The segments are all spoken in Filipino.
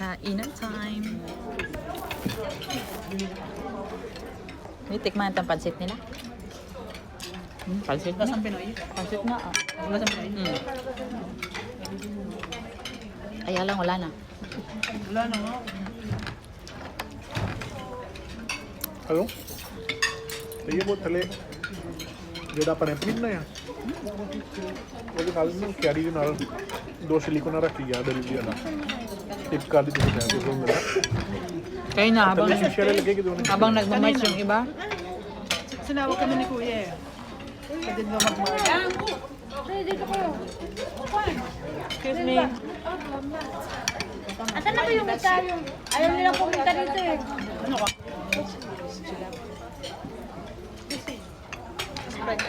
Kainan time. May tikman ang pansit nila. Pansit na. Lasang Pinoy. Pansit na. Lasang Pinoy. Kaya lang, wala na. Wala na nga. Halo? Sige po, tali. Dia dapat empin na yan. Jadi kali ini carry na 2 silikon na raki ya dari dia na. Tip kali dito kaya gusto mo na. Kaya na, habang nagmamatch yung iba. Sinawag kami ni Kuya eh. Pwede ba mag-mark? Excuse me. Asan na ba yung isa yung ayaw nilang pumunta dito eh. Ano ka?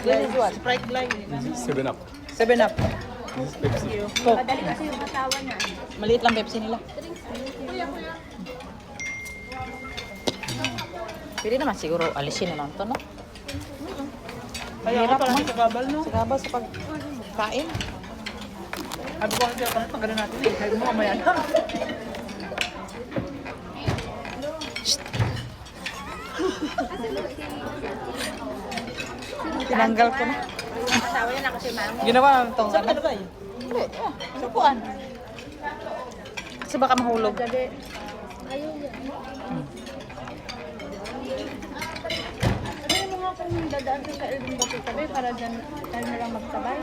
This is what? Sprite line. 7 up. 7-Up. Coke. Madali kasi yung asawa niya. Maliit lang Pepsi nila. Pwede naman siguro alisin na lang to, no? Kaya ka parang sa kabal, no? Sigabal sa pagkain. Sabi ko kasi parang tanggalin natin eh. Sabi mo mamaya na. Tinanggal ko na. Asawa niya na kasi mamo. Ginawa ang tong Saan ka na ba eh? Hindi. Supuan. Kasi baka mahulog. Gabi. Ayaw yan. Ano mo nga kung dadaan sa Elvin Batutabi para dyan tayo na lang magtabay.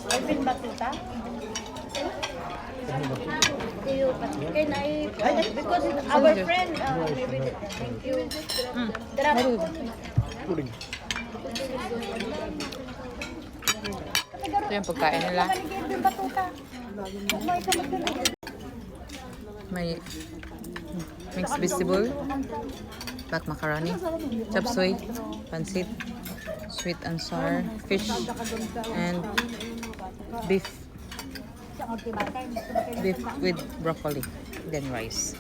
Elvin Batuta? Can I, because our friend, maybe, thank you. Drop. Pudding. Ito yung pagkain nila. Elvin Batuta. May kamagkalit. May mixed vegetable, black macaroni, chop suey, pansit, sweet and sour, fish, and beef with broccoli, then rice.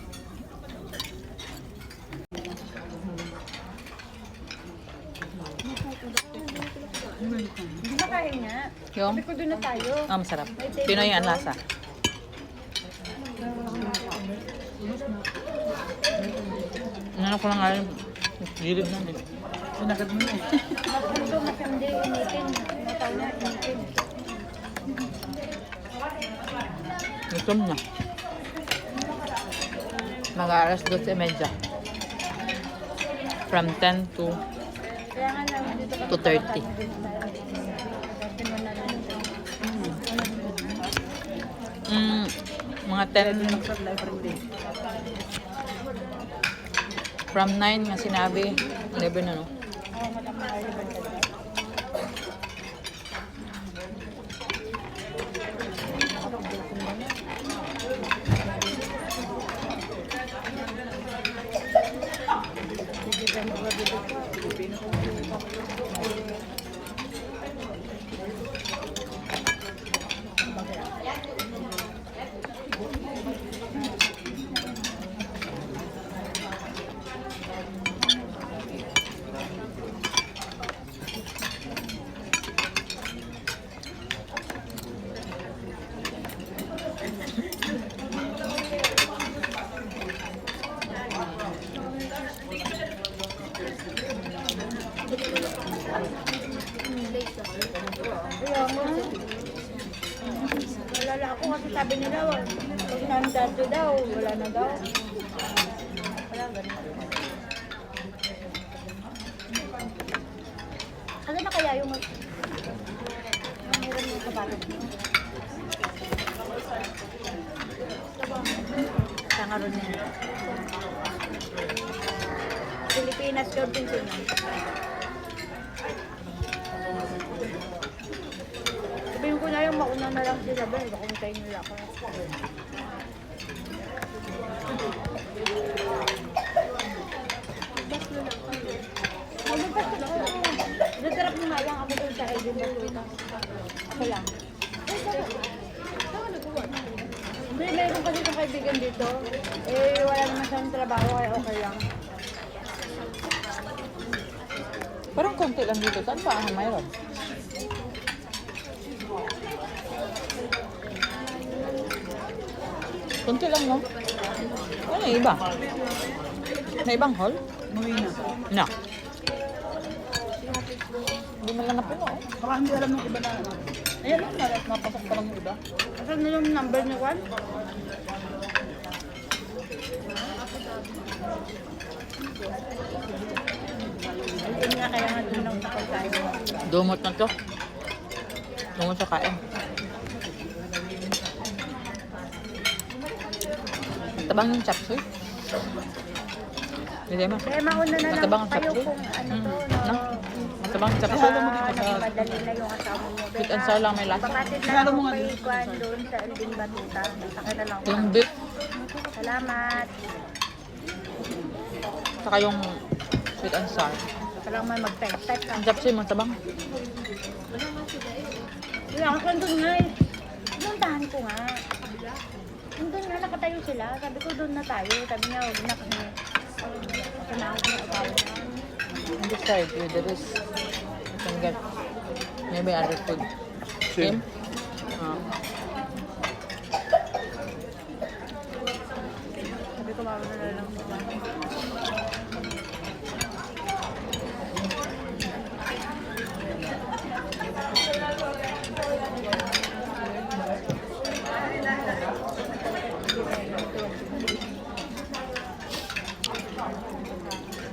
Hindi ba kain nga? Yung? Sabi ko doon na tayo. Masarap. Pinoy ang lasa. Ano ko lang nga yung gilid na din. Sinagad mo na eh. Ito mas hindi initin. Mataw na initin. Gutom na. Mag-aaras 12:30. From 10 to Kaya nga lang dito kasi 2:30. Mga 10 Sa live ring day. from 9 nga sinabi 11 na, no? Kaya nga. Wala ako kasi sabi nila, pag nandito daw, wala na daw. Wala, ganun. Ano na kaya yung meron yung kabalit? Sanga ron niya. Pilipinas yun din sila. Sabihin ko na yung mauna na lang sila ba, nakuntay nila ako. Nadarap mo nga lang ako doon sa Elvin Batuta. Ako lang. Hindi, meron kasi itong kaibigan dito. Eh, wala naman siyang trabaho, kaya okay lang. Parang konti lang dito. Saan pa ang mayroon? Kunti lang, no? Ano yung iba? May ibang hall? Umuwi na. Na. Hindi man lang napuno. Baka hindi alam ng iba na ano. Ayan lang, napasok pa lang yung iba. Asan na yung number ni Juan? Ayun nga, kaya nga doon lang sa pagkain. Dumot na to. Dumot sa kain. Tabang yung chapsuy. Hindi ma. Kaya mauna na lang Matabang ang kayo chapsuy. kung ano to, No? no? Matabang yung chapsuy. Nagpadali na yung asawa mo. Sweet and sour lang may lasa. Bakatid na Sigurado ako mo nga kay dito. Juan doon sa Aldin Batuta. Sakay na lang ako. Yung beef. Salamat. Saka yung sweet and sour. Saka lang may mag-type-type ka. Ang chapsuy matabang. Wala ako doon nga eh. Puntahan ko nga. Doon nga nakatayo sila. Sabi ko doon na tayo. Sabi niya, huwag na kami. Kasi na ako na abaw na. On this side, there is you can get maybe other food. Same? Sabi ko, mauna na lang.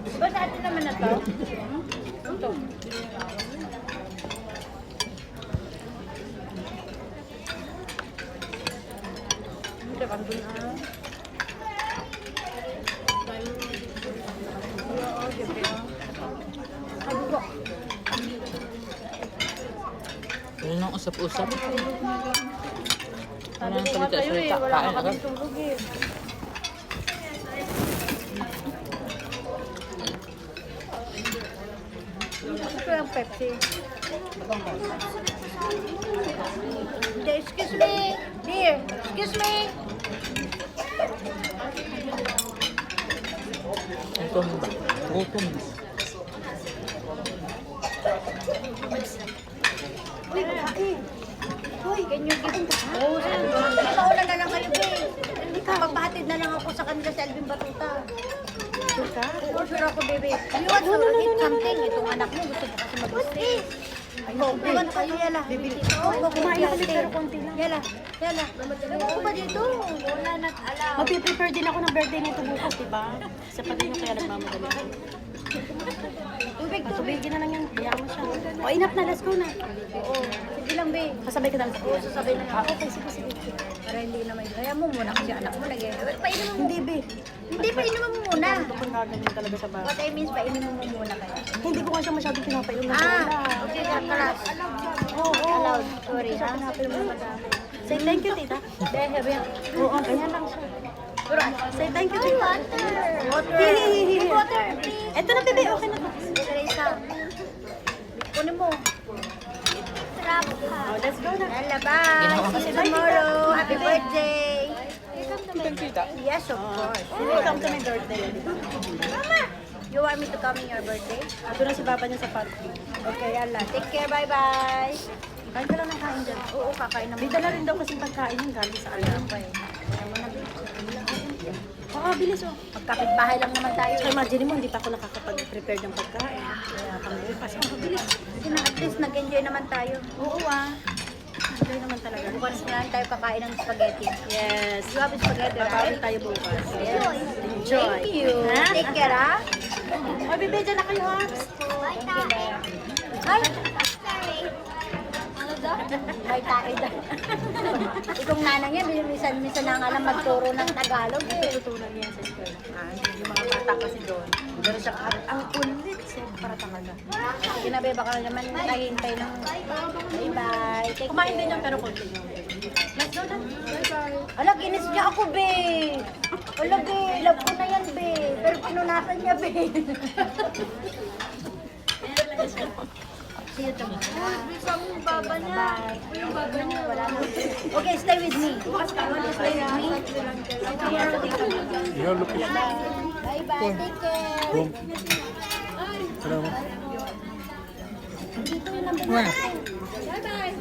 Diba sa atin naman na to? Ito. Ito, kandun na. Oo, siyempre. Sabi ko, Wala nang usap-usap. Wala sabi nang ko nga sa'yo eh, salita-salita. wala Kain ka agad. kaming tulog eh. Ito yung Pepsi. Hindi, excuse me. Dear, excuse me. Gutom ba? Gutom. Uy, bakit? Uy, can you give me? Oo, sabi ko. Mauna na lang kayo, babe. Magpahatid na lang ako sa kanila sa Alvin Batuta. Sure ka? Oo, sure ako, baby. You want to eat something? Itong anak mo, gusto mo kasi mag-stay. Ayun, iwan kayo, yala. Oo, kumain na kami pero konti lang. Yala, yala. Ano ba dito? Wala nang alam. Magpiprepare din ako ng birthday nito bukas, diba? Sa pati nyo kaya nagmamadali ako. Tubig, tubig. Tubigin na lang yan, hayaan mo siya. O, enough na, let's go na. Oo, sige lang, babe. Kasabay ka na lang. Oo, sasabay na lang. Okay, sige, sige. Para hindi na may... Kaya mo muna kasi anak mo lagi. Painom mo. Hindi, be. Hindi, painom mo muna. Kung gaganyan talaga sa bahay. What I mean, painom mo muna kaya. Hindi ko nga siya masyadong pinapainom na wala. Okay, kalas. Oo. Allowed. Sorry, ha? Pinapainom na madami. Say thank you, tita. Dahil, yan. Oo, ganyan lang siya. Pero, Say thank you, tita. water. Hihihihi. Water, please. Eto na, bebe. Okay na to. Teresa. Kunin mo. Sarap ka. Oh, let's go na. Lalabas. See you tomorrow. Happy birthday. Kitang-kita. Yes, of course. Welcome to my birthday. Mama, you want me to come in your birthday? Ito na si papa niya sa party. Okay, yala. Take care. Bye-bye. Kain ka lang ng kain dyan. Oo, kakain naman. May dala rin daw kasing pagkain yung galing sa alam. pa eh. Kaya mo na. Oo, bilis oh. Magkapit-bahay lang naman tayo. So imagine mo, hindi pa ako nakakapag-prepare ng pagkain. Kaya kami bukas. Oh, bilis. Kasi na at least nag-enjoy naman tayo. Oo ah. Enjoy naman talaga. Bukas na lang tayo kakain ng spaghetti. Yes. You have spaghetti, Kakain right? tayo bukas. Enjoy. Enjoy. Thank you. Ha? Take care, ha? O, bebe, dyan na kayo ha. Ay! Sorry. Ano daw? May tae daw. Itong nanang yan, minsan na nga lang magturo ng Tagalog eh. Tutunan niya sa school. Yung mga bata kasi doon. Pero siya, ang ulit siya para talaga. Sinabi, baka naman tahintay ng bye-bye. Take Kumain din care. yan pero konti lang. Let's go na. Bye-bye. Ala, ginis niya ako, be. Ala, be. Love ko na yan, be. Pero pinunasan niya, be. See you tomorrow. Yung baba niya. Yung baba niya. Wala na. Okay, stay with me. Stay with me. Yeah, look at Bye-bye. Take care. Boom. Salamat. Dito yung number Where? natin. Bye-bye.